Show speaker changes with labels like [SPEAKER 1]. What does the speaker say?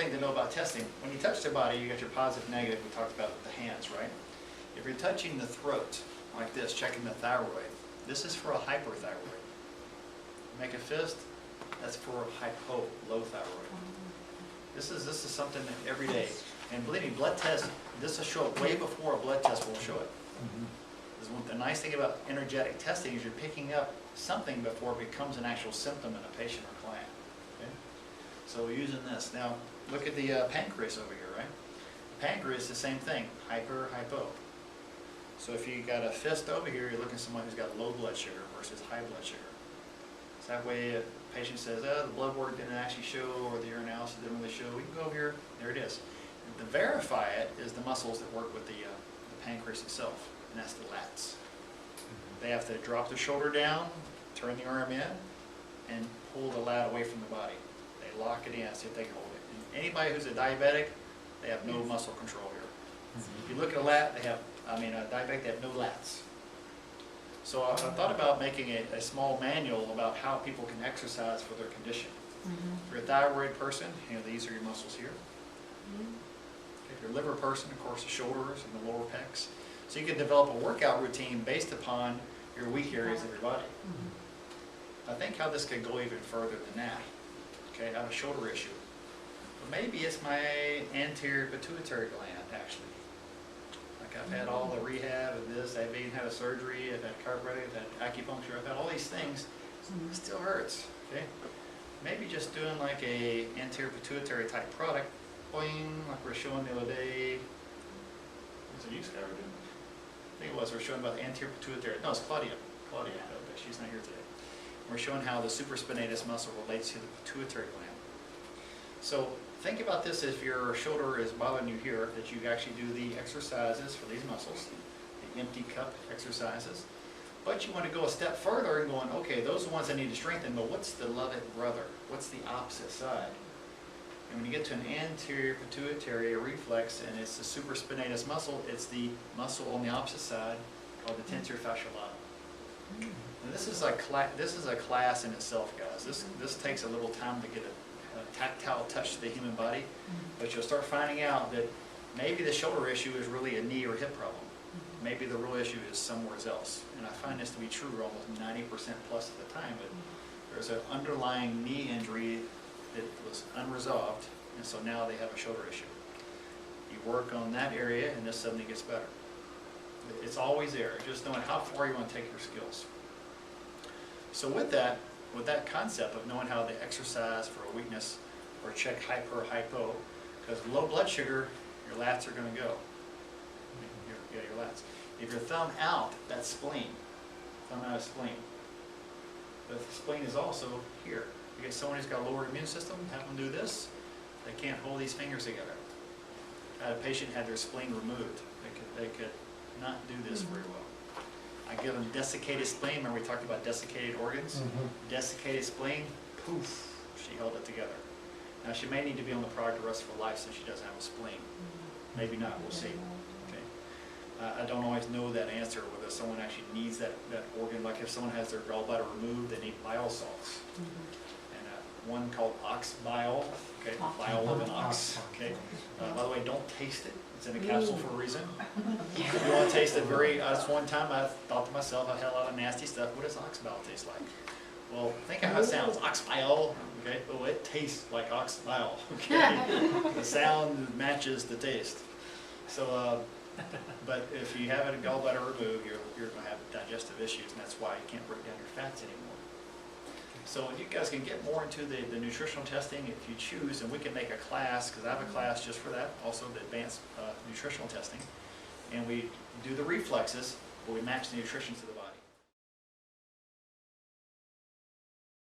[SPEAKER 1] thing to know about testing. When you touch the body, you got your positive, negative. We talked about with the hands, right? If you're touching the throat, like this, checking the thyroid, this is for a hyperthyroid. Make a fist, that's for hypo, low thyroid. This is something that every day. And believe me, blood tests, this will show up way before a blood test will show it. The nice thing about energetic testing is you're picking up something before it becomes an actual symptom in a patient or client. Okay? So we're using this. Now, look at the pancreas over here, right? The pancreas is the same thing, hyper, hypo. So if you got a fist over here, you're looking at someone who's got low blood sugar versus high blood sugar. So that way, if a patient says, oh, the blood work didn't actually show, or the urinalysis didn't really show, we can go over here, there it is. And to verify it is the muscles that work with the pancreas itself, and that's the lats. They have to drop the shoulder down, turn the arm in, and pull the lat away from the body. They lock it in, see if they can hold it. And anybody who's a diabetic, they have no muscle control here. If you look at a lat, they have, a diabetic, they have no lats. So I thought about making a small manual about how people can exercise for their condition. If you're a thyroid person, these are your muscles here. If you're a liver person, of course, the shoulders and the lower pecs. So you can develop a workout routine based upon your weak areas of your body. I think how this could go even further than that. Okay, I have a shoulder issue. But maybe it's my anterior pituitary gland, actually. Like I've had all the rehab of this, I've even had a surgery, I've had chiropractic, I've had acupuncture, I've had all these things. It still hurts. Okay, maybe just doing like a anterior pituitary type product, boing, like we were showing the other day. Was it you, Skyler, didn't it? I think it was. We were showing about the anterior pituitary. No, it's Claudia. Claudia, but she's not here today. We're showing how the supraspinatus muscle relates to the pituitary gland. So think about this: if your shoulder is bothering you here, that you actually do the exercises for these muscles, the empty cup exercises. But you want to go a step further and going, okay, those are the ones I need to strengthen, but what's the loved brother? What's the opposite side? And when you get to an anterior pituitary reflex, and it's the supraspinatus muscle, it's the muscle on the opposite side called the tensor fasciae latae. And this is a class in itself, guys. This takes a little time to get a tactile touch to the human body, but you'll start finding out that maybe the shoulder issue is really a knee or hip problem. Maybe the real issue is somewhere else. And I find this to be true almost 90% plus of the time, but there's an underlying knee injury that was unresolved, and so now they have a shoulder issue. You work on that area, and this suddenly gets better. It's always there, just knowing how far you want to take your skills. So with that concept of knowing how to exercise for a weakness or check hyper, hypo, because low blood sugar, your lats are going to go. Your lats. If your thumb out, that's spleen. Thumb out is spleen. But the spleen is also here. You get someone who's got a lower immune system, have them do this, they can't hold these fingers together. I had a patient had their spleen removed. They could not do this very well. I give them desiccated spleen. Remember we talked about desiccated organs? Desiccated spleen, poof, she held it together. Now she may need to be on the product the rest of her life since she doesn't have a spleen. Maybe not, we'll see. Okay. I don't always know that answer whether someone actually needs that organ. Like if someone has their gallbladder removed, they need bile salts. One called ox bile, okay, bile of an ox, okay. By the way, don't taste it. It's in a capsule for a reason. You want to taste it that's one time I thought to myself, I had a lot of nasty stuff. What does ox bile taste like? Well, think of how it sounds. Ox bile, okay. Oh, it tastes like ox bile, okay. The sound matches the taste. So, but if you have a gallbladder removed, you're going to have digestive issues, and that's why you can't break down your fats anymore. So you guys can get more into the nutritional testing if you choose, and we can make a class, because I have a class just for that, also the advanced nutritional testing. And we do the reflexes, but we match the nutrition to the body.